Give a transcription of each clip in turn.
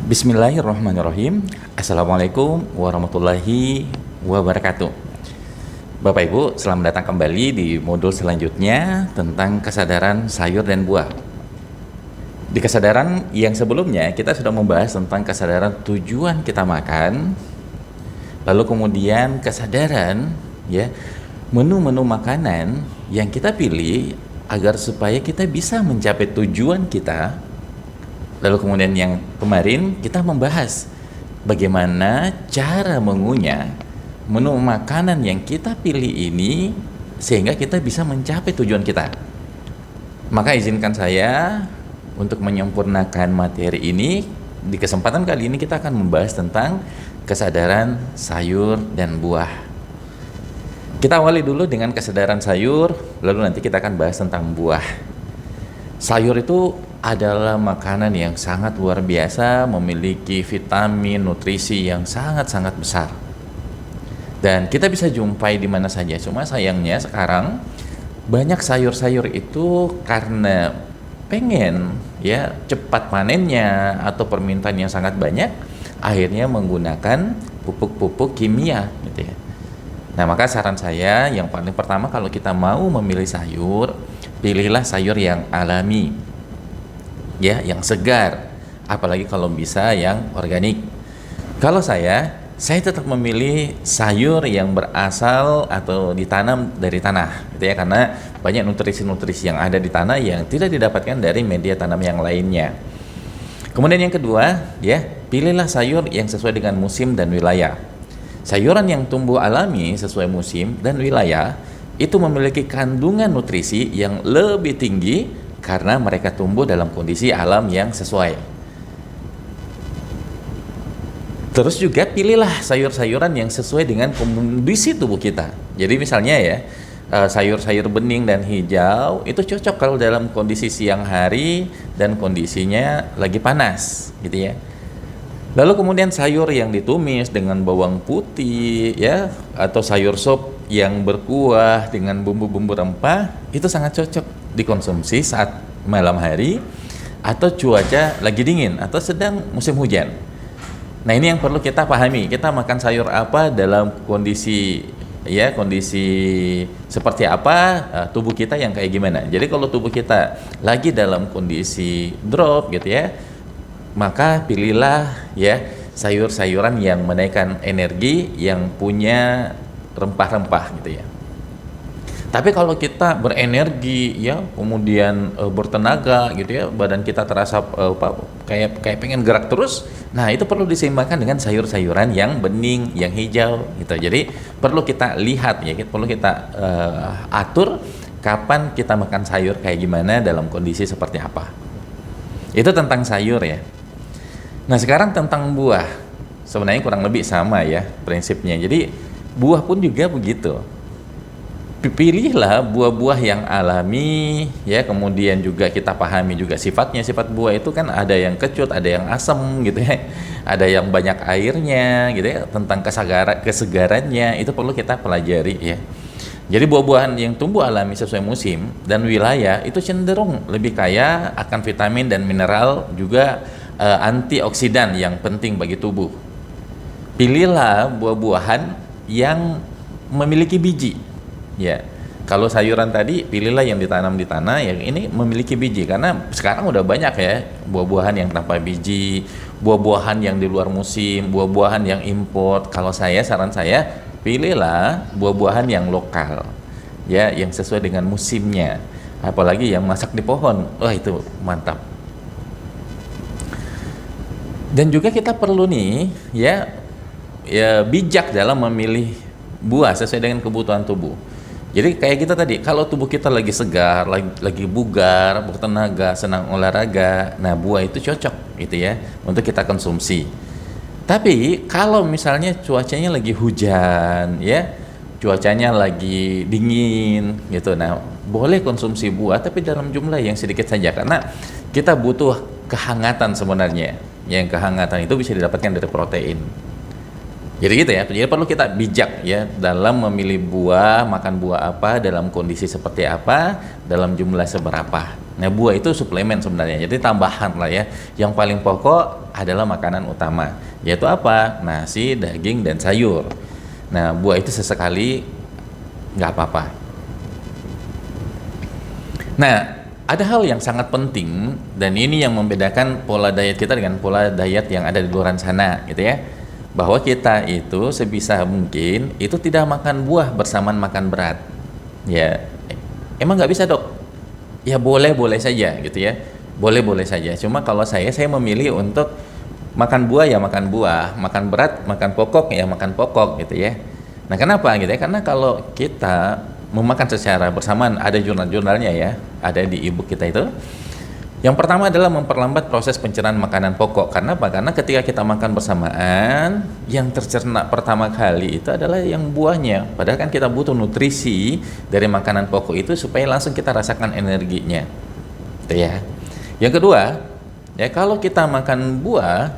Bismillahirrahmanirrahim. Assalamualaikum warahmatullahi wabarakatuh. Bapak Ibu, selamat datang kembali di modul selanjutnya tentang kesadaran sayur dan buah. Di kesadaran yang sebelumnya kita sudah membahas tentang kesadaran tujuan kita makan, lalu kemudian kesadaran menu-menu makanan yang kita pilih agar supaya kita bisa mencapai tujuan kita. Lalu kemudian yang kemarin kita membahas bagaimana cara mengunyah menu makanan yang kita pilih ini sehingga kita bisa mencapai tujuan kita. Maka izinkan saya untuk menyempurnakan materi ini. Di kesempatan kali ini kita akan membahas tentang kesadaran sayur dan buah. Kita awali dulu dengan kesadaran sayur, lalu nanti kita akan bahas tentang buah. Sayur itu adalah makanan yang sangat luar biasa, memiliki vitamin, nutrisi yang sangat-sangat besar. Dan kita bisa jumpai di mana saja. Cuma sayangnya sekarang banyak sayur-sayur itu karena pengen cepat panennya atau permintaan yang sangat banyak, akhirnya menggunakan pupuk-pupuk kimia gitu ya. Nah, maka saran saya yang paling pertama, kalau kita mau memilih sayur, pilihlah sayur yang alami, yang segar, apalagi kalau bisa yang organik. Kalau saya tetap memilih sayur yang berasal atau ditanam dari tanah, gitu ya, karena banyak nutrisi-nutrisi yang ada di tanah yang tidak didapatkan dari media tanam yang lainnya. Kemudian yang kedua, pilihlah sayur yang sesuai dengan musim dan wilayah. Sayuran yang tumbuh alami sesuai musim dan wilayah itu memiliki kandungan nutrisi yang lebih tinggi karena mereka tumbuh dalam kondisi alam yang sesuai. Terus juga pilihlah sayur-sayuran yang sesuai dengan kondisi tubuh kita. Jadi misalnya sayur-sayur bening dan hijau itu cocok kalau dalam kondisi siang hari dan kondisinya lagi panas, gitu ya. Lalu kemudian sayur yang ditumis dengan bawang putih atau sayur sop yang berkuah dengan bumbu-bumbu rempah itu sangat cocok dikonsumsi saat malam hari atau cuaca lagi dingin atau sedang musim hujan. Nah, ini yang perlu kita pahami. Kita makan sayur apa dalam kondisi seperti apa, tubuh kita yang kayak gimana. Jadi kalau tubuh kita lagi dalam kondisi drop gitu ya, maka pilihlah sayur-sayuran yang menaikkan energi, yang punya rempah-rempah gitu ya. Tapi kalau kita berenergi kemudian bertenaga gitu ya, badan kita terasa kayak pengen gerak terus, nah itu perlu diseimbangkan dengan sayur-sayuran yang bening, yang hijau gitu. Jadi perlu kita lihat perlu kita atur kapan kita makan sayur kayak gimana, dalam kondisi seperti apa. Itu tentang sayur ya. Nah, sekarang tentang buah. Sebenarnya kurang lebih sama prinsipnya. Jadi buah pun juga begitu. Pilihlah buah-buah yang alami kemudian juga kita pahami juga sifatnya. Sifat buah itu kan ada yang kecut, ada yang asam gitu ya. Ada yang banyak airnya gitu ya. Tentang kesegarannya itu perlu kita pelajari ya. Jadi buah-buahan yang tumbuh alami sesuai musim dan wilayah itu cenderung lebih kaya akan vitamin dan mineral, juga antioksidan yang penting bagi tubuh. Pilihlah buah-buahan yang memiliki biji. Kalau sayuran tadi pilihlah yang ditanam di tanah, yang ini memiliki biji, karena sekarang udah banyak buah-buahan yang tanpa biji, buah-buahan yang di luar musim, buah-buahan yang import. Kalau saran saya pilihlah buah-buahan yang lokal yang sesuai dengan musimnya, apalagi yang masak di pohon. Wah, itu mantap. Dan juga kita perlu bijak dalam memilih buah sesuai dengan kebutuhan tubuh. Jadi kayak kita tadi, kalau tubuh kita lagi segar, lagi bugar, bertenaga, senang olahraga, nah buah itu cocok gitu untuk kita konsumsi. Tapi kalau misalnya cuacanya lagi hujan cuacanya lagi dingin gitu, nah boleh konsumsi buah tapi dalam jumlah yang sedikit saja, karena kita butuh kehangatan sebenarnya. Yang kehangatan itu bisa didapatkan dari protein. Jadi gitu ya. Jadi perlu kita bijak dalam memilih buah, makan buah apa, dalam kondisi seperti apa, dalam jumlah seberapa. Nah, buah itu suplemen sebenarnya, jadi tambahan lah ya. Yang paling pokok adalah makanan utama, yaitu apa? Nasi, daging, dan sayur. Nah, buah itu sesekali nggak apa-apa. Nah, ada hal yang sangat penting, dan ini yang membedakan pola diet kita dengan pola diet yang ada di luar sana, gitu ya. Bahwa kita itu sebisa mungkin itu tidak makan buah bersamaan makan berat. Ya, emang nggak bisa, Dok? Ya boleh-boleh saja gitu ya, boleh-boleh saja. Cuma kalau saya memilih untuk makan buah ya makan buah, makan berat, makan pokok ya makan pokok gitu ya. Nah, kenapa gitu ya? Karena kalau kita memakan secara bersamaan, ada jurnal-jurnalnya ya, ada di e-book kita itu. Yang pertama adalah memperlambat proses pencernaan makanan pokok. Karena apa? Karena ketika kita makan bersamaan, yang tercerna pertama kali itu adalah yang buahnya. Padahal kan kita butuh nutrisi dari makanan pokok itu supaya langsung kita rasakan energinya. Itu ya. Yang kedua, ya kalau kita makan buah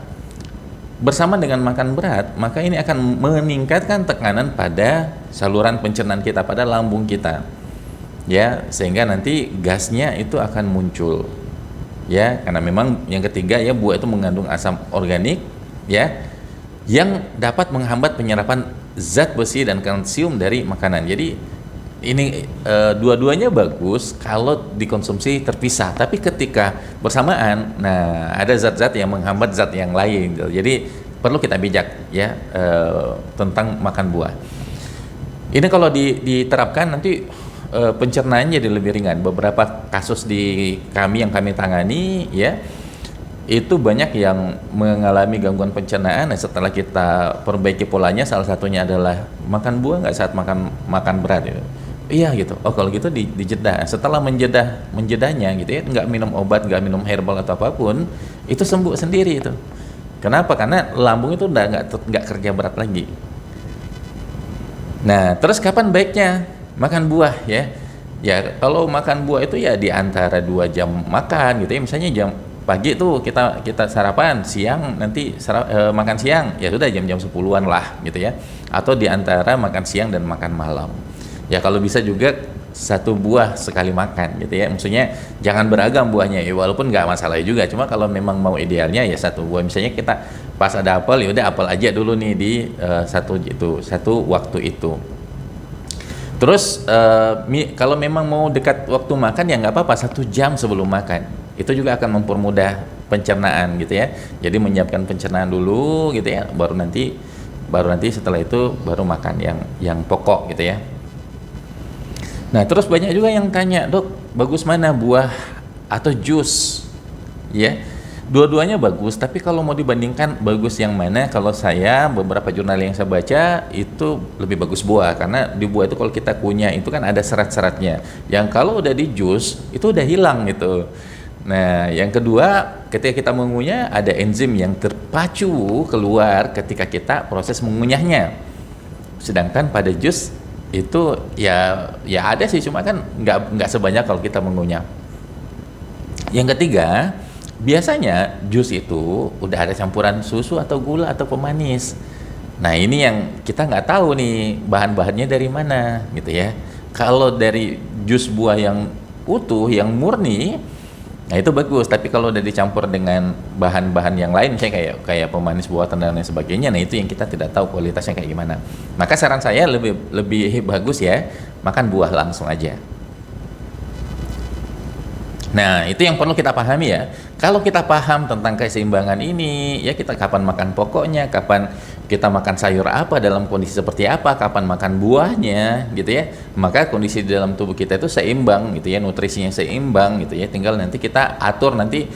bersama dengan makan berat, maka ini akan meningkatkan tekanan pada saluran pencernaan kita, pada lambung kita. Ya, sehingga nanti gasnya itu akan muncul. Ya, karena memang yang ketiga ya, buah itu mengandung asam organik ya yang dapat menghambat penyerapan zat besi dan kalsium dari makanan. Jadi ini dua-duanya bagus kalau dikonsumsi terpisah, tapi ketika bersamaan, nah ada zat-zat yang menghambat zat yang lain. Jadi perlu kita bijak ya tentang makan buah. Ini kalau diterapkan nanti pencernaannya jadi lebih ringan. Beberapa kasus di kami yang kami tangani ya, itu banyak yang mengalami gangguan pencernaan. Nah, setelah kita perbaiki polanya, salah satunya adalah makan buah nggak saat makan berat gitu. Iya gitu. Oh kalau gitu dijeda. Setelah menjedanya gitu ya, nggak minum obat, nggak minum herbal atau apapun, itu sembuh sendiri itu. Kenapa? Karena lambung itu udah nggak kerja berat lagi. Nah, terus kapan baiknya makan buah ya? Ya kalau makan buah itu ya di antara 2 jam makan gitu ya. Misalnya jam pagi tuh kita sarapan, siang nanti makan siang, ya sudah jam-jam 10-an lah gitu ya. Atau di antara makan siang dan makan malam. Ya kalau bisa juga 1 buah sekali makan gitu ya. Maksudnya jangan beragam buahnya ya, walaupun nggak masalah juga. Cuma kalau memang mau idealnya ya 1 buah. Misalnya kita pas ada apel, ya udah apel aja dulu nih di satu waktu itu. Terus kalau memang mau dekat waktu makan ya nggak apa-apa, 1 jam sebelum makan. Itu juga akan mempermudah pencernaan gitu ya. Jadi menyiapkan pencernaan dulu gitu ya, baru nanti setelah itu baru makan yang pokok gitu ya. Nah, terus banyak juga yang tanya, "Dok, bagus mana buah atau jus?" Ya. Dua-duanya bagus, tapi kalau mau dibandingkan bagus yang mana, kalau saya beberapa jurnal yang saya baca itu lebih bagus buah, karena di buah itu kalau kita kunyah itu kan ada serat-seratnya, yang kalau udah di jus itu udah hilang gitu. Nah, yang kedua, ketika kita mengunyah ada enzim yang terpacu keluar ketika kita proses mengunyahnya, sedangkan pada jus itu ya ada sih, cuma kan nggak sebanyak kalau kita mengunyah. Yang ketiga, biasanya jus itu udah ada campuran susu atau gula atau pemanis. Nah, ini yang kita nggak tahu nih bahan-bahannya dari mana gitu ya. Kalau dari jus buah yang utuh, yang murni, nah itu bagus. Tapi kalau udah dicampur dengan bahan-bahan yang lain, misalnya kayak pemanis buatan dan lain sebagainya, nah itu yang kita tidak tahu kualitasnya kayak gimana. Maka saran saya lebih bagus ya makan buah langsung aja. Nah, itu yang perlu kita pahami ya. Kalau kita paham tentang keseimbangan ini, ya kita kapan makan pokoknya, kapan kita makan sayur apa, dalam kondisi seperti apa, kapan makan buahnya, gitu ya. Maka kondisi di dalam tubuh kita itu seimbang, gitu ya, nutrisinya seimbang, gitu ya. Tinggal nanti kita atur nanti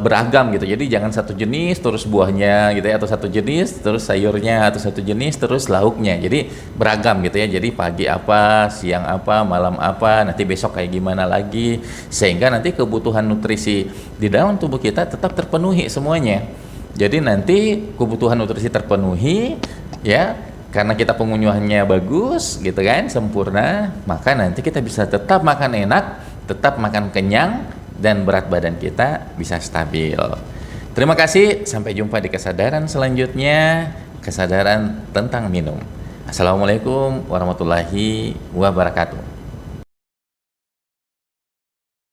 beragam gitu. Jadi jangan satu jenis terus buahnya gitu ya, atau satu jenis terus sayurnya, atau satu jenis terus lauknya. Jadi beragam gitu ya. Jadi pagi apa, siang apa, malam apa, nanti besok kayak gimana lagi, sehingga nanti kebutuhan nutrisi di dalam tubuh kita tetap terpenuhi semuanya. Jadi nanti kebutuhan nutrisi terpenuhi ya, karena kita pengunyahnya bagus gitu kan, sempurna, maka nanti kita bisa tetap makan enak, tetap makan kenyang, dan berat badan kita bisa stabil. Terima kasih, sampai jumpa di kesadaran selanjutnya, kesadaran tentang minum. Assalamualaikum warahmatullahi wabarakatuh.